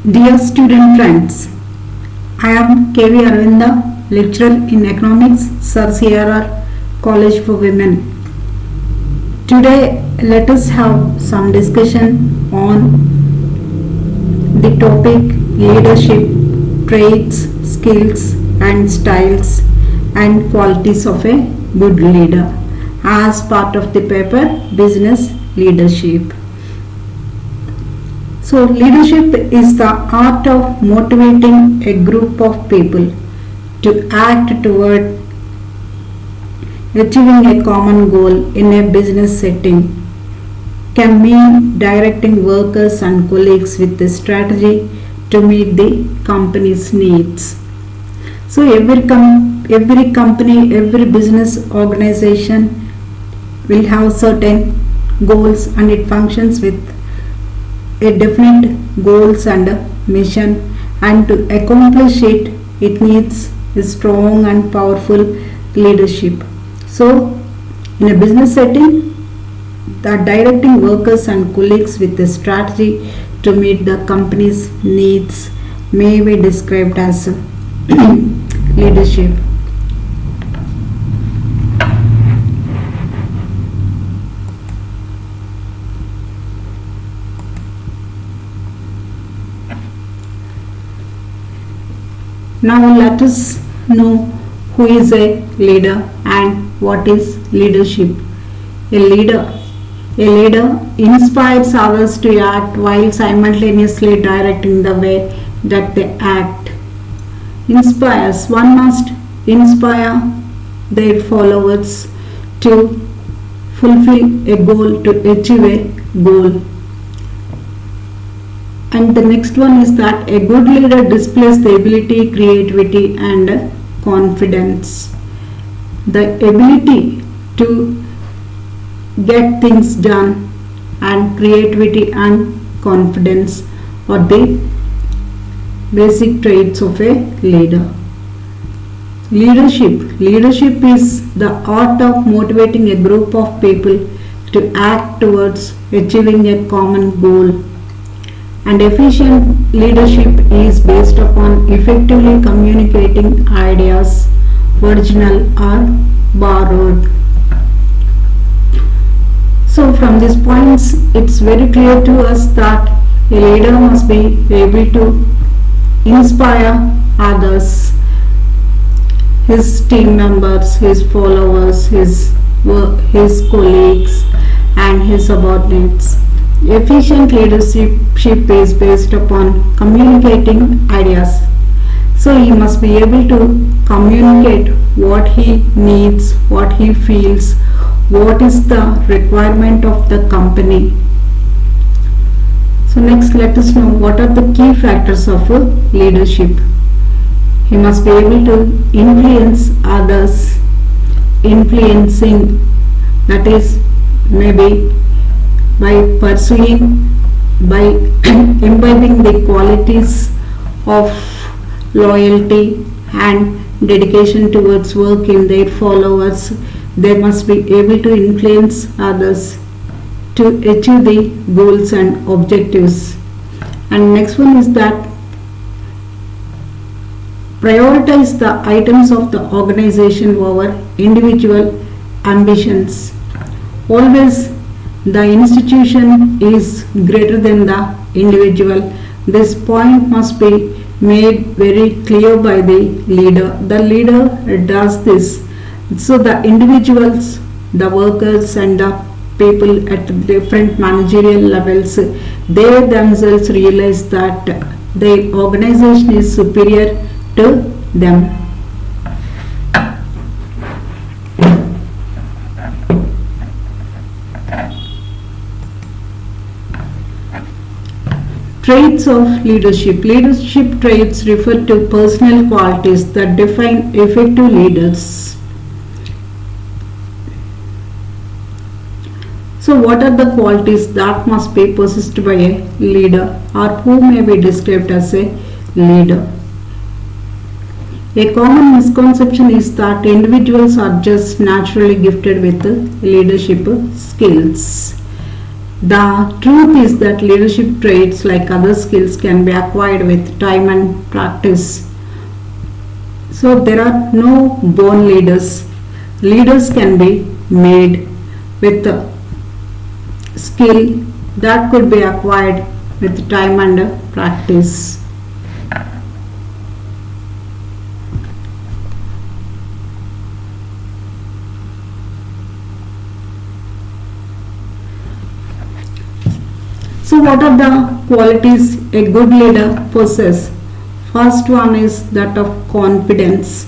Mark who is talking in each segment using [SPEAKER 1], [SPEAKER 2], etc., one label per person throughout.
[SPEAKER 1] Dear student friends, I am KV Arvinda, lecturer in economics, Sir CRR College for Women. Today, let us have some discussion on the topic leadership, traits, skills, and styles and qualities of a good leader as part of the paper Business Leadership. So, leadership is the art of motivating a group of people to act toward achieving a common goal in a business setting. Can mean directing workers and colleagues with a strategy to meet the company's needs. So, every company, every business organization will have certain goals and it functions with a definite goals and a mission, and to accomplish it needs a strong and powerful leadership. So in a business setting, the directing workers and colleagues with a strategy to meet the company's needs may be described as leadership. Now let us know who is a leader and what is leadership. A leader inspires others to act while simultaneously directing the way that they act. Inspires. One must inspire their followers to fulfill a goal, to achieve a goal. And the next one is that a good leader displays the ability, creativity, and confidence. The ability to get things done and creativity and confidence are the basic traits of a leader. Leadership is the art of motivating a group of people to act towards achieving a common goal. And efficient leadership is based upon effectively communicating ideas, original or borrowed. So from these points, it's very clear to us that a leader must be able to inspire others, his team members, his followers, his colleagues, and his subordinates. Efficient leadership is based upon communicating ideas. So he must be able to communicate what he needs, what he feels, what is the requirement of the company. So next let us know what are the key factors of leadership. He must be able to influence others. Influencing, that is maybe by pursuing, by imbibing the qualities of loyalty and dedication towards work in their followers. They must be able to influence others to achieve the goals and objectives. And next one is that prioritize the items of the organization over individual ambitions. Always the institution is greater than the individual. This point must be made very clear by the leader. The leader does this. So the individuals, the workers and the people at different managerial levels, they themselves realize that the organization is superior to them. Traits of leadership. Leadership traits refer to personal qualities that define effective leaders. So what are the qualities that must be possessed by a leader, or who may be described as a leader? A common misconception is that individuals are just naturally gifted with leadership skills. The truth is that leadership traits, like other skills, can be acquired with time and practice. So there are no born leaders. Leaders can be made with a skill that could be acquired with time and practice. So what are the qualities a good leader possesses? First one is that of confidence.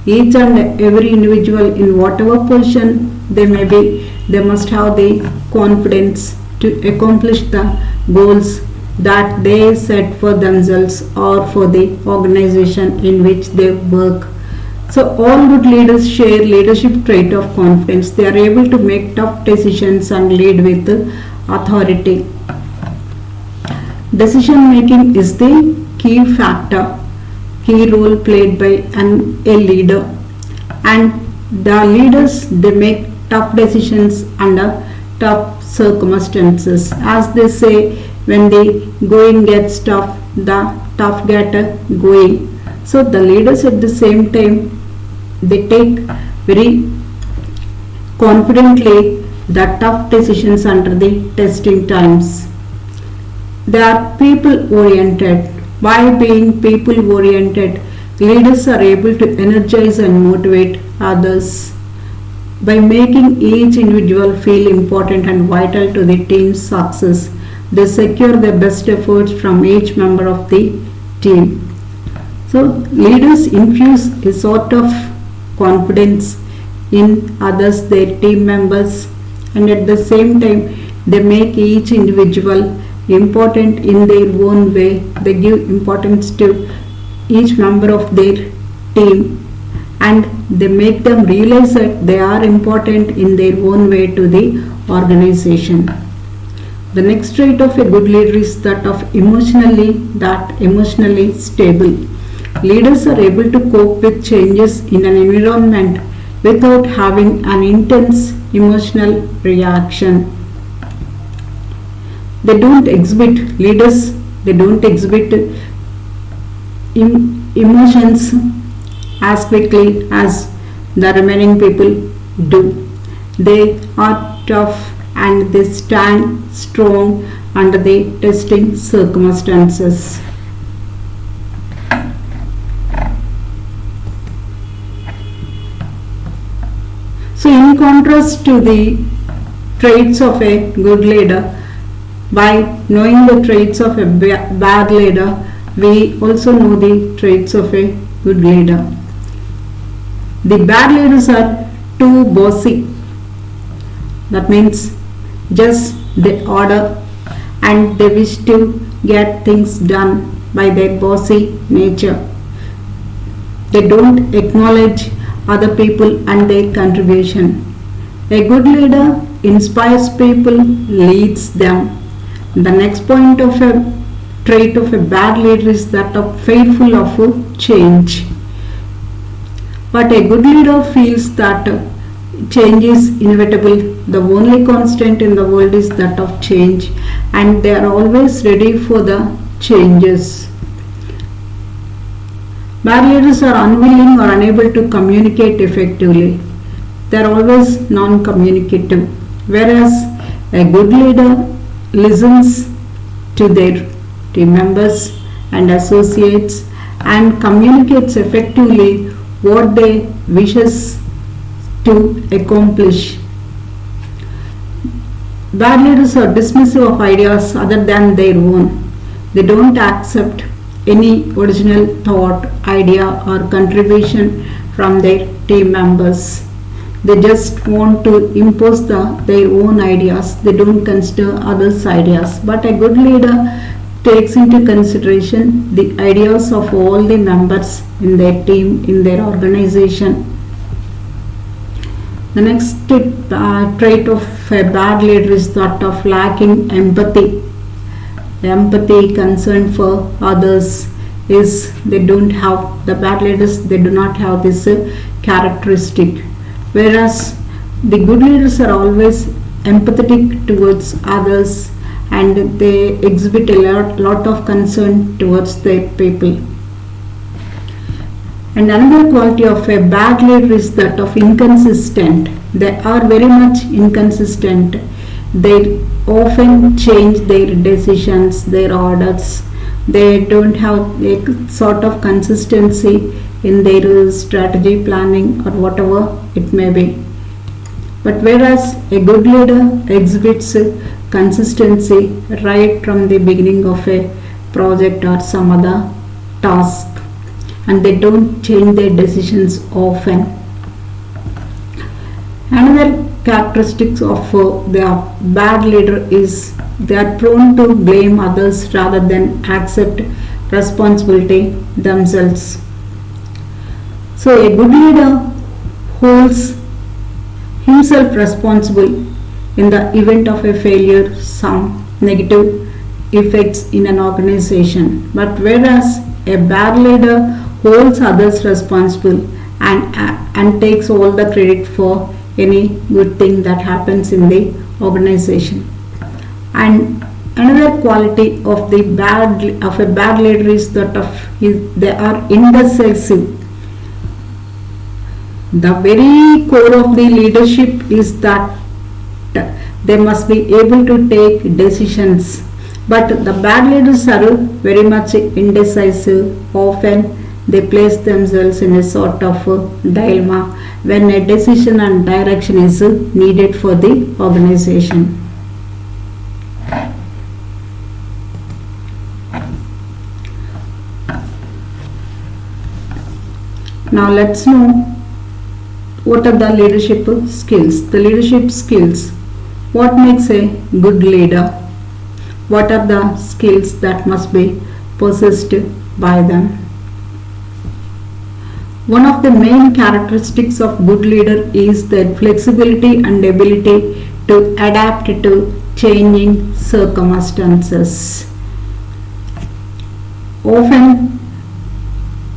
[SPEAKER 1] Each and every individual, in whatever position they may be, they must have the confidence to accomplish the goals that they set for themselves or for the organization in which they work. So all good leaders share leadership trait of confidence. They are able to make tough decisions and lead with authority. Decision making is the key factor, key role played by a leader, and the leaders, they make tough decisions under tough circumstances. As they say, when the going gets tough, the tough get going. So the leaders at the same time, they take very confidently the tough decisions under the testing times. They are people oriented. By being people oriented, leaders are able to energize and motivate others by making each individual feel important and vital to the team's success. They secure the best efforts from each member of the team. So leaders infuse a sort of confidence in others, their team members, and at the same time they make each individual important in their own way. They give importance to each member of their team, and they make them realize that they are important in their own way to the organization. The next trait of a good leader is that of emotionally stable. Leaders are able to cope with changes in an environment without having an intense emotional reaction. They don't exhibit leaders, they don't exhibit emotions as quickly as the remaining people do. They are tough and they stand strong under the testing circumstances. So in contrast to the traits of a good leader, by knowing the traits of a bad leader, we also know the traits of a good leader. The bad leaders are too bossy. That means just they order and they wish to get things done by their bossy nature. They don't acknowledge other people and their contribution. A good leader inspires people, leads them. The next point of a trait of a bad leader is that of fearful of change. But a good leader feels that change is inevitable. The only constant in the world is that of change, and they are always ready for the changes. Bad leaders are unwilling or unable to communicate effectively. They are always non-communicative, whereas a good leader listens to their team members and associates and communicates effectively what they wishes to accomplish. Bad leaders are dismissive of ideas other than their own. They don't accept any original thought, idea or contribution from their team members. They just want to impose their own ideas. They don't consider others' ideas. But a good leader takes into consideration the ideas of all the members in their team, in their organization. The next trait of a bad leader is that of lacking empathy. Empathy, concern for others is they don't have, the bad leaders, they do not have this characteristic. Whereas the good leaders are always empathetic towards others, and they exhibit a lot of concern towards their people. And another quality of a bad leader is that of inconsistent. They are very much inconsistent. They often change their decisions, their orders. They don't have a sort of consistency in their strategy planning or whatever it may be. But whereas a good leader exhibits consistency right from the beginning of a project or some other task, and they don't change their decisions often. Another characteristics of the bad leader is they are prone to blame others rather than accept responsibility themselves. So a good leader holds himself responsible in the event of a failure, some negative effects in an organization. But whereas a bad leader holds others responsible and takes all the credit for any good thing that happens in the organization. And another quality of a bad leader is that they are indecisive. The very core of the leadership is that they must be able to take decisions. But the bad leaders are very much indecisive. Often they place themselves in a sort of dilemma when a decision and direction is needed for the organization. Now let's know what are the leadership skills. The leadership skills. What makes a good leader? What are the skills that must be possessed by them? One of the main characteristics of good leader is their flexibility and ability to adapt to changing circumstances. Often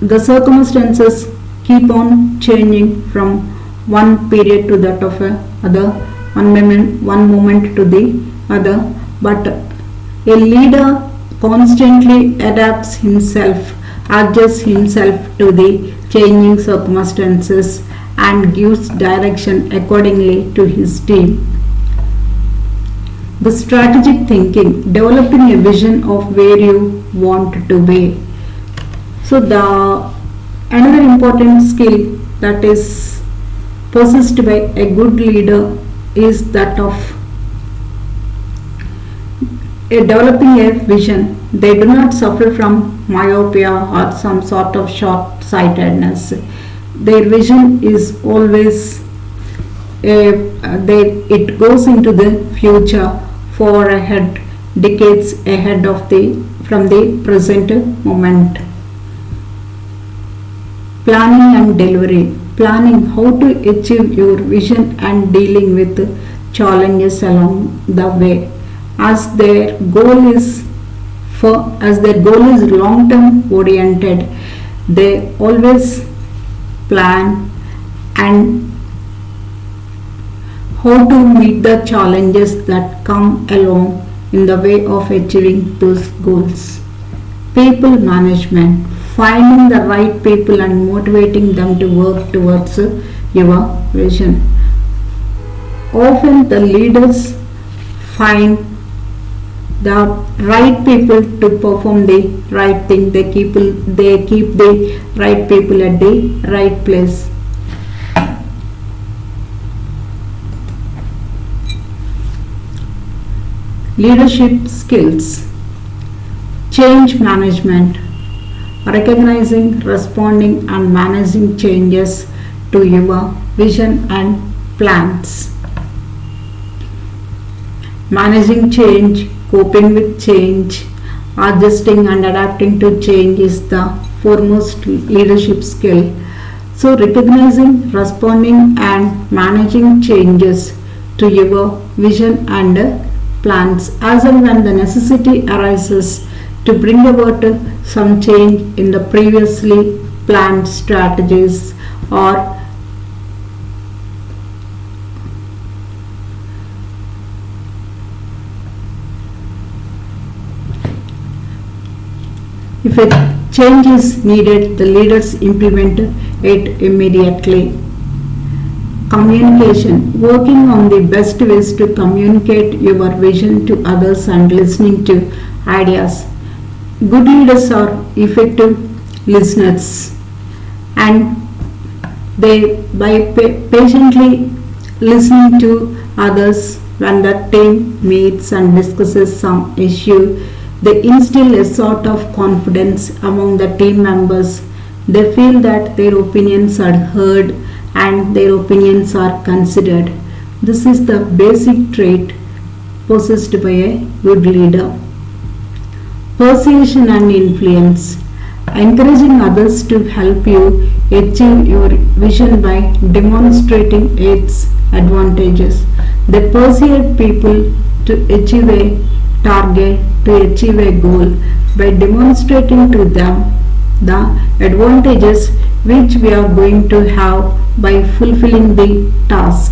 [SPEAKER 1] the circumstances keep on changing from one period to that of another, one moment to the other, but a leader constantly adapts himself, adjusts himself to the changing circumstances and gives direction accordingly to his team. The strategic thinking, developing a vision of where you want to be. So another important skill that is possessed by a good leader is that of developing a vision. They do not suffer from myopia or some sort of short-sightedness. Their vision is always it goes into the future, far ahead, decades ahead of from the present moment. Planning and delivery. Planning how to achieve your vision and dealing with challenges along the way. As their goal is long-term oriented, they always plan and how to meet the challenges that come along in the way of achieving those goals. People management. Finding the right people and motivating them to work towards your vision. Often the leaders find the right people to perform the right thing. They keep the right people at the right place. Leadership skills. Change management. Recognizing, responding and managing changes to your vision and plans. Managing change, coping with change, adjusting and adapting to change is the foremost leadership skill. So recognizing, responding and managing changes to your vision and plans as and when the necessity arises to bring about some change in the previously planned strategies or If a change is needed, the leaders implement it immediately. Communication. Working on the best ways to communicate your vision to others and listening to ideas. Good leaders are effective listeners, and they by patiently listening to others when the team meets and discusses some issue, they instill a sort of confidence among the team members. They feel that their opinions are heard and their opinions are considered. This is the basic trait possessed by a good leader. Persuasion and influence. Encouraging others to help you achieve your vision by demonstrating its advantages. They persuade people to achieve a target, to achieve a goal by demonstrating to them the advantages which we are going to have by fulfilling the task.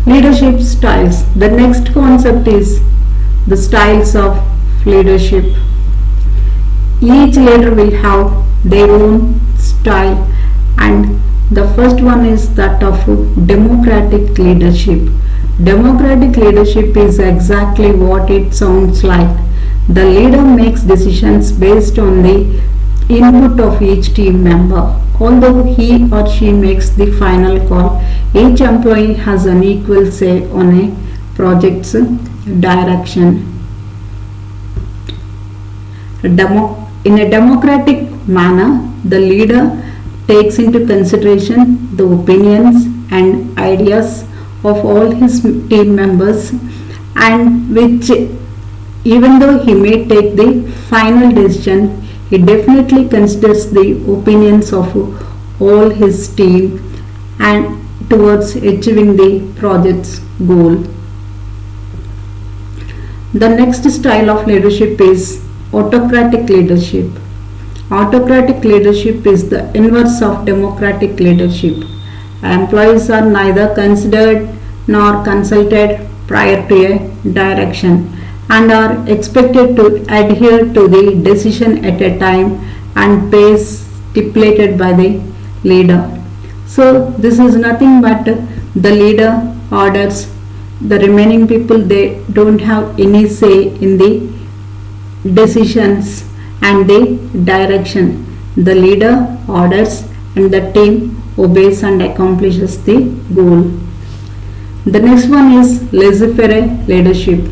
[SPEAKER 1] Leadership styles. The next concept is the styles of leadership. Each leader will have their own style, and the first one is that of democratic leadership. Democratic leadership is exactly what it sounds like. The leader makes decisions based on the input of each team member. Although he or she makes the final call, each employee has an equal say on a project's direction. In a democratic manner, the leader takes into consideration the opinions and ideas of all his team members, and which, even though he may take the final decision, he definitely considers the opinions of all his team and towards achieving the project's goal. The next style of leadership is autocratic leadership. Autocratic leadership is the inverse of democratic leadership. Employees are neither considered nor consulted prior to a direction and are expected to adhere to the decision at a time and pace stipulated by the leader. So this is nothing but the leader orders. The remaining people, they don't have any say in the decisions and the direction. The leader orders and the team obeys and accomplishes the goal. The next one is laissez-faire leadership.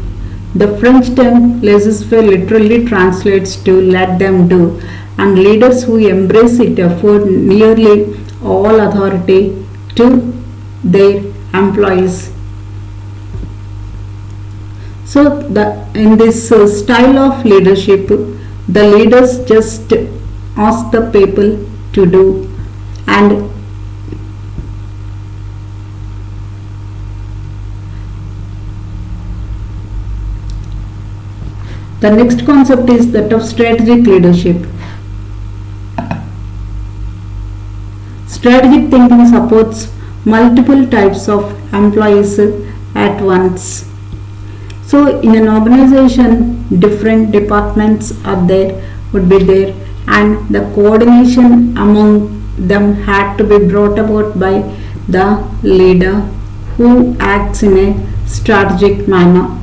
[SPEAKER 1] The French term laissez-faire literally translates to let them do, and leaders who embrace it afford nearly all authority to their employees. So in this style of leadership, the leaders just ask the people to do, and the next concept is that of strategic leadership. Strategic thinking supports multiple types of employees at once. So in an organization, different departments would be there, and the coordination among them had to be brought about by the leader who acts in a strategic manner.